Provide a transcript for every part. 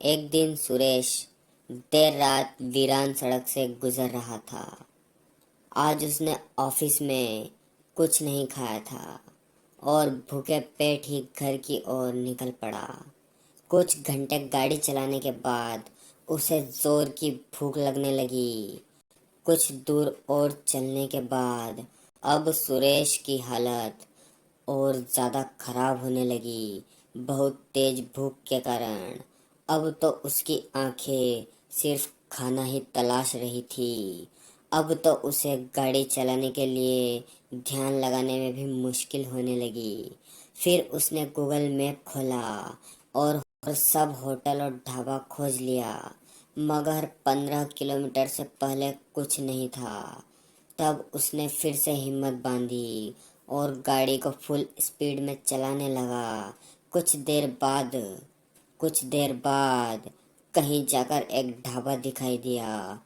एक दिन सुरेश देर रात वीरान सड़क से गुजर रहा था। आज उसने ऑफिस में कुछ नहीं खाया था और भूखे पेट ही घर की ओर निकल पड़ा। कुछ घंटे गाड़ी चलाने के बाद उसे जोर की भूख लगने लगी। कुछ दूर और चलने के बाद अब सुरेश की हालत और ज़्यादा खराब होने लगी, बहुत तेज भूख के कारण। अब तो उसकी आंखें सिर्फ खाना ही तलाश रही थी। अब तो उसे गाड़ी चलाने के लिए ध्यान लगाने में भी मुश्किल होने लगी। फिर उसने गूगल मैप खोला और सब होटल और ढाबा खोज लिया, मगर 15 किलोमीटर से पहले कुछ नहीं था। तब उसने फिर से हिम्मत बांधी और गाड़ी को फुल स्पीड में चलाने लगा। कुछ देर बाद कहीं जाकर एक ढाबा दिखाई दिया।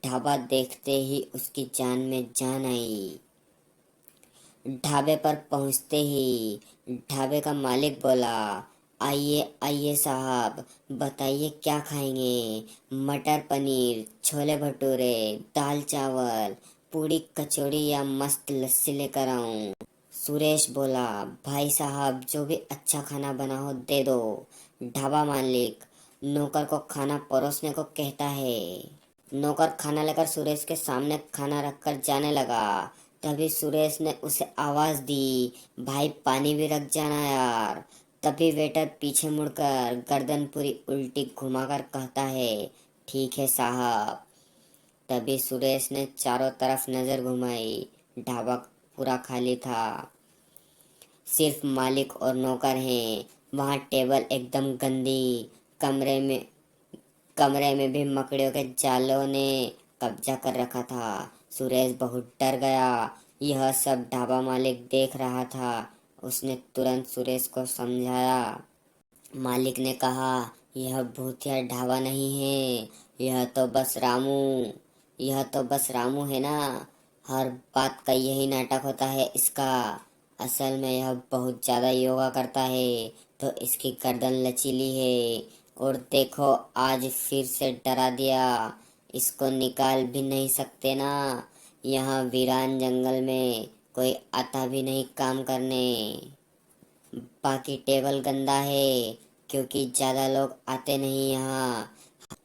ढाबा देखते ही उसकी जान में जान आई। ढाबे पर पहुंचते ही ढाबे का मालिक बोला, आइए आइए साहब, बताइए क्या खाएंगे? मटर पनीर, छोले भटूरे, दाल चावल, पूड़ी कचौड़ी या मस्त लस्सी लेकर आऊं? सुरेश बोला, भाई साहब जो भी अच्छा खाना बना हो दे दो। ढाबा मालिक नौकर को खाना परोसने को कहता है। नौकर खाना लेकर सुरेश के सामने खाना रखकर जाने लगा। तभी सुरेश ने उसे आवाज दी, भाई पानी भी रख जाना यार। तभी वेटर पीछे मुड़कर गर्दन पूरी उल्टी घुमाकर कहता है, ठीक है साहब। तभी सुरेश ने चारों तरफ नजर घुमाई। ढाबा पूरा खाली था, सिर्फ मालिक और नौकर हैं। वहाँ टेबल एकदम गंदी। कमरे में कमरे में भी मकड़ियों के जालों ने कब्जा कर रखा था। सुरेश बहुत डर गया। यह सब ढाबा मालिक देख रहा था। उसने तुरंत सुरेश को समझाया। मालिक ने कहा, यह भूतिया ढाबा नहीं है, यह तो बस रामू है ना। हर बात का यही नाटक होता है इसका। असल में यह बहुत ज्यादा योगा करता है तो इसकी गर्दन लचीली है। और देखो आज फिर से डरा दिया। इसको निकाल भी नहीं सकते ना। यहाँ वीरान जंगल में कोई आता भी नहीं काम करने। बाकी टेबल गंदा है क्योंकि ज्यादा लोग आते नहीं यहाँ।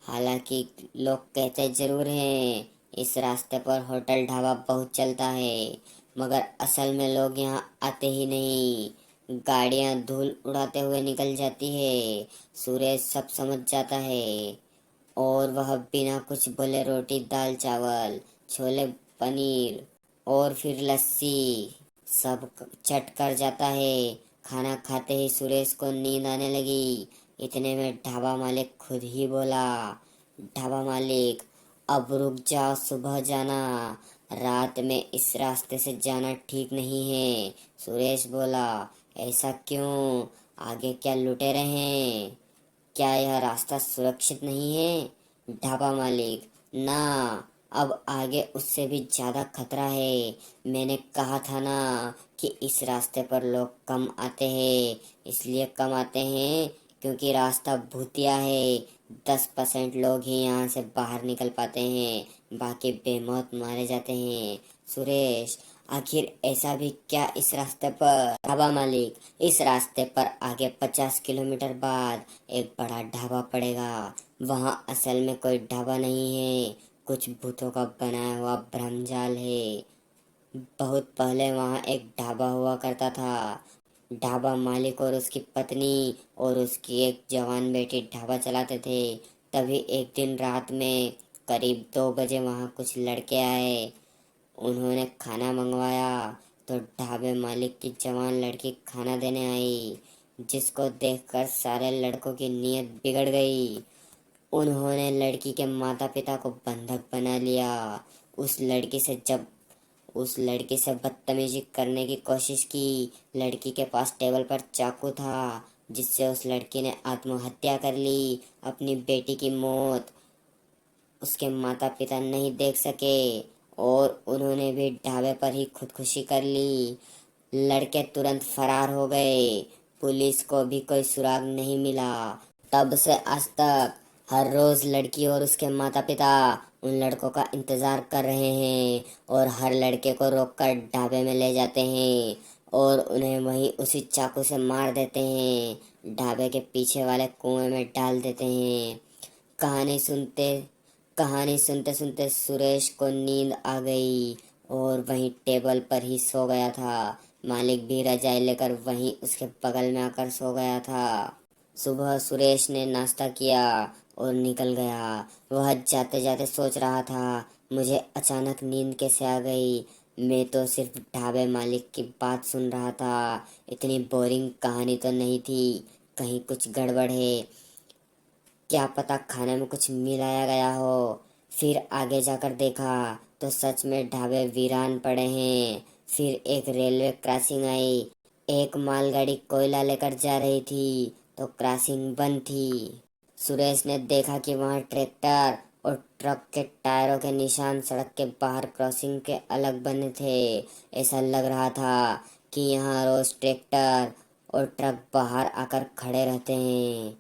हालांकि लोग कहते जरूर हैं इस रास्ते पर होटल ढाबा बहुत चलता है, मगर असल में लोग यहाँ आते ही नहीं। गाड़ियाँ धूल उड़ाते हुए निकल जाती है। सुरेश सब समझ जाता है और वह बिना कुछ बोले रोटी दाल चावल छोले पनीर और फिर लस्सी सब चट कर जाता है। खाना खाते ही सुरेश को नींद आने लगी। इतने में ढाबा मालिक खुद ही बोला, ढाबा मालिक अब रुक जाओ, सुबह जाना। रात में इस रास्ते से जाना ठीक नहीं है। सुरेश बोला, ऐसा क्यों? आगे क्या लुटेरे हैं? क्या यह रास्ता सुरक्षित नहीं है? ढाबा मालिक, ना, अब आगे उससे भी ज्यादा खतरा है। मैंने कहा था ना कि इस रास्ते पर लोग कम आते हैं। इसलिए कम आते हैं क्योंकि रास्ता भूतिया है। 10% लोग ही यहाँ से बाहर निकल पाते हैं, बाकी बेमौत मारे जाते हैं। सुरेश, आखिर ऐसा भी क्या इस रास्ते पर? ढाबा मालिक, इस रास्ते पर आगे 50 किलोमीटर बाद एक बड़ा ढाबा पड़ेगा। वहाँ असल में कोई ढाबा नहीं है, कुछ भूतों का बनाया हुआ भ्रमजाल है। बहुत पहले वहाँ एक ढाबा हुआ करता था। ढाबा मालिक और उसकी पत्नी और उसकी एक जवान बेटी ढाबा चलाते थे। तभी एक दिन रात में करीब 2 बजे वहाँ कुछ लड़के आए। उन्होंने खाना मंगवाया तो ढाबे मालिक की जवान लड़की खाना देने आई, जिसको देखकर सारे लड़कों की नीयत बिगड़ गई। उन्होंने लड़की के माता पिता को बंधक बना लिया। उस लड़की से जब उस लड़की से बदतमीजी करने की कोशिश की। लड़की के पास टेबल पर चाकू था, जिससे उस लड़की ने आत्महत्या कर ली। अपनी बेटी की मौत उसके माता पिता नहीं देख सके और उन्होंने भी ढाबे पर ही खुदकुशी कर ली। लड़के तुरंत फरार हो गए। पुलिस को भी कोई सुराग नहीं मिला। तब से आज तक हर रोज लड़की और उसके माता पिता उन लड़कों का इंतजार कर रहे हैं और हर लड़के को रोककर ढाबे में ले जाते हैं और उन्हें वहीं उसी चाकू से मार देते हैं, ढाबे के पीछे वाले कुएं में डाल देते हैं। कहानी सुनते कहानी सुनते सुनते सुरेश को नींद आ गई और वहीं टेबल पर ही सो गया था। मालिक भी रजाई लेकर वहीं उसके बगल में आकर सो गया था। सुबह सुरेश ने नाश्ता किया और निकल गया। वह जाते जाते सोच रहा था, मुझे अचानक नींद कैसे आ गई। मैं तो सिर्फ ढाबे मालिक की बात सुन रहा था, इतनी बोरिंग कहानी तो नहीं थी। कहीं कुछ गड़बड़ है, क्या पता खाने में कुछ मिलाया गया हो। फिर आगे जाकर देखा तो सच में ढाबे वीरान पड़े हैं। फिर एक रेलवे क्रॉसिंग आई, एक मालगाड़ी कोयला लेकर जा रही थी तो क्रॉसिंग बंद थी। सुरेश ने देखा कि वहाँ ट्रैक्टर और ट्रक के टायरों के निशान सड़क के बाहर क्रॉसिंग के अलग बने थे। ऐसा लग रहा था कि यहाँ रोज ट्रैक्टर और ट्रक बाहर आकर खड़े रहते हैं।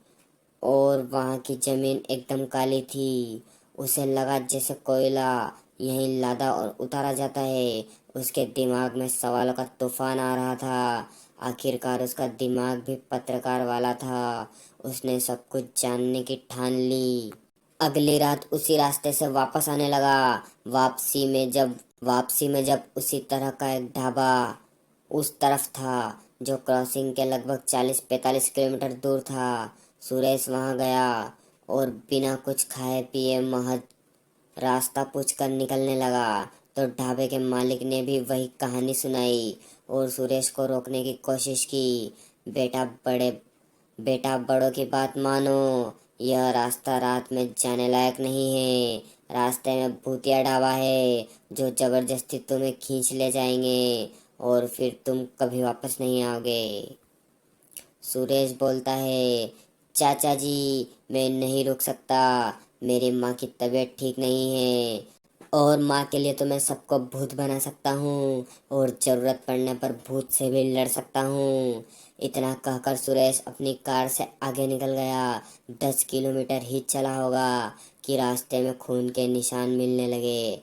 और वहाँ की जमीन एकदम काली थी। उसे लगा जैसे कोयला यहीं लादा और उतारा जाता है। उसके दिमाग में सवालों का तूफान आ रहा था। आखिरकार उसका दिमाग भी पत्रकार वाला था। उसने सब कुछ जानने की ठान ली। अगली रात उसी रास्ते से वापस आने लगा। वापसी में जब उसी तरह का एक ढाबा उस तरफ था जो क्रॉसिंग के लगभग 40-45 किलोमीटर दूर था। सुरेश वहां गया और बिना कुछ खाए पिए महज रास्ता पूछकर निकलने लगा तो ढाबे के मालिक ने भी वही कहानी सुनाई और सुरेश को रोकने की कोशिश की। बेटा बड़े बेटा बड़ों की बात मानो, यह रास्ता रात में जाने लायक नहीं है। रास्ते में भूतिया ढाबा है जो जबरदस्ती तुम्हें खींच ले जाएंगे और फिर तुम कभी वापस नहीं आओगे। सुरेश बोलता है, चाचा जी मैं नहीं रुक सकता, मेरी माँ की तबीयत ठीक नहीं है और माँ के लिए तो मैं सबको भूत बना सकता हूँ और जरूरत पड़ने पर भूत से भी लड़ सकता हूँ। इतना कहकर सुरेश अपनी कार से आगे निकल गया। 10 किलोमीटर ही चला होगा कि रास्ते में खून के निशान मिलने लगे,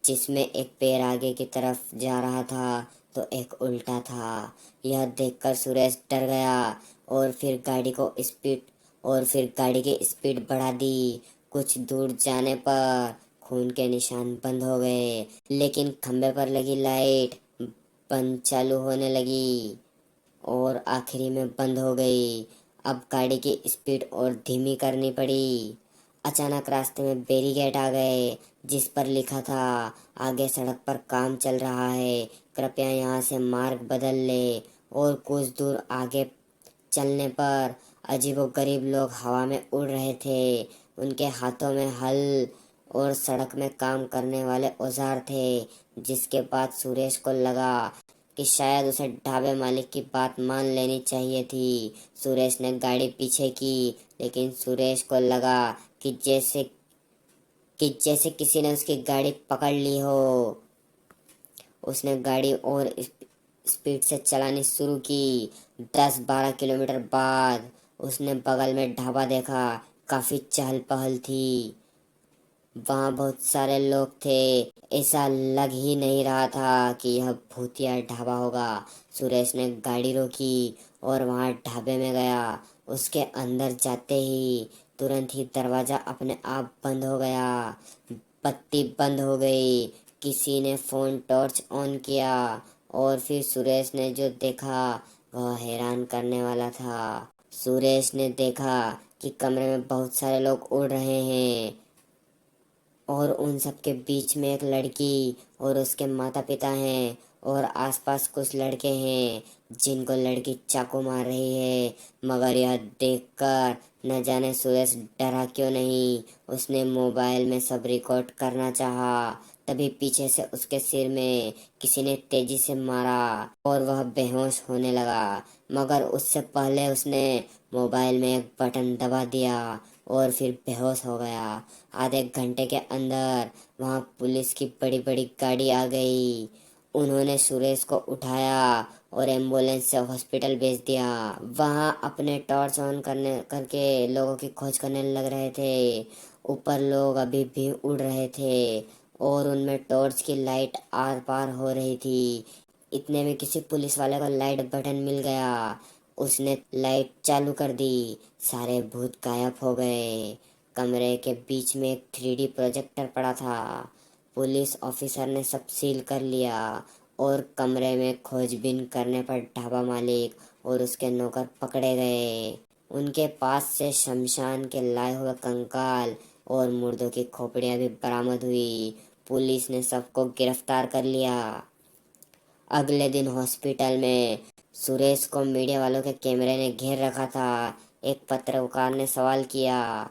जिसमें एक पैर आगे की तरफ जा रहा था तो एक उल्टा था। यह देखकर सुरेश डर गया और फिर गाड़ी की स्पीड बढ़ा दी। कुछ दूर जाने पर खून के निशान बंद हो गए, लेकिन खंबे पर लगी लाइट बंद चालू होने लगी और आखिरी में बंद हो गई। अब गाड़ी की स्पीड और धीमी करनी पड़ी। अचानक रास्ते में बैरिकेड आ गए जिस पर लिखा था, आगे सड़क पर काम चल रहा है, कृपया यहाँ से मार्ग बदल ले। और कुछ दूर आगे चलने पर अजीबोगरीब लोग हवा में उड़ रहे थे। उनके हाथों में हल और सड़क में काम करने वाले औजार थे। जिसके बाद सुरेश को लगा कि शायद उसे ढाबे मालिक की बात मान लेनी चाहिए थी। सुरेश ने गाड़ी पीछे की, लेकिन सुरेश को लगा कि जैसे किसी ने उसकी गाड़ी पकड़ ली हो। उसने गाड़ी और स्पीड से चलानी शुरू की। 10-12 किलोमीटर बाद उसने बगल में ढाबा देखा। काफी चहल पहल थी, वहाँ बहुत सारे लोग थे। ऐसा लग ही नहीं रहा था कि यह भूतिया ढाबा होगा। सुरेश ने गाड़ी रोकी और वहाँ ढाबे में गया। उसके अंदर जाते ही तुरंत ही दरवाजा अपने आप बंद हो गया, बत्ती बंद हो गई। किसी ने फोन टॉर्च ऑन किया और फिर सुरेश ने जो देखा वह हैरान करने वाला था। सुरेश ने देखा कि कमरे में बहुत सारे लोग उड़ रहे हैं और उन सब के बीच में एक लड़की और उसके माता पिता हैं और आसपास कुछ लड़के हैं जिनको लड़की चाकू मार रही है। मगर यह देखकर न जाने सुरेश डरा क्यों नहीं। उसने मोबाइल में सब रिकॉर्ड करना चाहा, तभी पीछे से उसके सिर में किसी ने तेजी से मारा और वह बेहोश होने लगा। मगर उससे पहले उसने मोबाइल में एक बटन दबा दिया और फिर बेहोश हो गया। आधे घंटे के अंदर वहां पुलिस की बड़ी बड़ी गाड़ी आ गई उन्होंने सुरेश को उठाया और एम्बुलेंस से हॉस्पिटल भेज दिया। वहां अपने टॉर्च ऑन करके लोगों की खोज करने लग रहे थे। ऊपर लोग अभी भी उड़ रहे थे और उनमें टॉर्च की लाइट आर पार हो रही थी। इतने में किसी पुलिस वाले को लाइट बटन मिल गया। उसने लाइट चालू कर दी। सारे भूत गायब हो गए। कमरे के बीच में एक 3D प्रोजेक्टर पड़ा था। पुलिस ऑफिसर ने सब सील कर लिया और कमरे में खोजबीन करने पर ढाबा मालिक और उसके नौकर पकड़े गए। उनके पास से शमशान के लाए हुए कंकाल और मुर्दों की खोपड़ियां भी बरामद हुई। पुलिस ने सबको गिरफ्तार कर लिया। अगले दिन हॉस्पिटल में सुरेश को मीडिया वालों के कैमरे ने घेर रखा था। एक पत्रकार ने सवाल किया,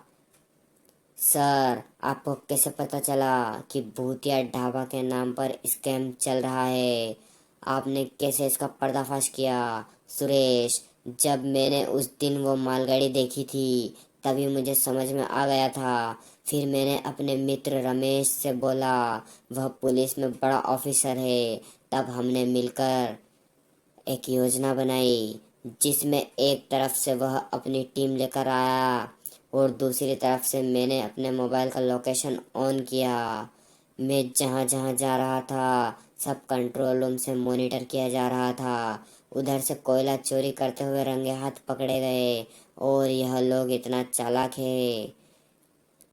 सर आपको कैसे पता चला कि भूतिया ढाबा के नाम पर स्कैम चल रहा है? आपने कैसे इसका पर्दाफाश किया? सुरेश, जब मैंने उस दिन वो मालगाड़ी देखी थी तभी मुझे समझ में आ गया था। फिर मैंने अपने मित्र रमेश से बोला, वह पुलिस में बड़ा ऑफिसर है। तब हमने मिलकर एक योजना बनाई जिसमें एक तरफ से वह अपनी टीम लेकर आया और दूसरी तरफ से मैंने अपने मोबाइल का लोकेशन ऑन किया। मैं जहां जहां जा रहा था सब कंट्रोल रूम से मॉनिटर किया जा रहा था। उधर से कोयला चोरी करते हुए रंगे हाथ पकड़े गए और यह लोग इतना चालाक है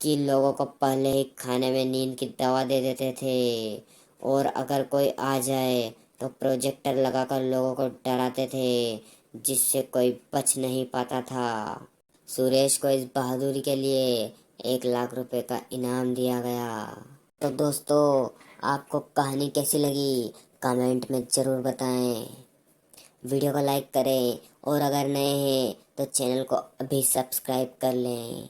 कि लोगों को पहले ही खाने में नींद की दवा दे देते थे और अगर कोई आ जाए तो प्रोजेक्टर लगाकर लोगों को डराते थे जिससे कोई बच नहीं पाता था। सुरेश को इस बहादुरी के लिए 1 लाख रुपए का इनाम दिया गया। तो दोस्तों, आपको कहानी कैसी लगी कमेंट में ज़रूर बताएं। वीडियो को लाइक करें और अगर नए हैं तो चैनल को अभी सब्सक्राइब कर लें।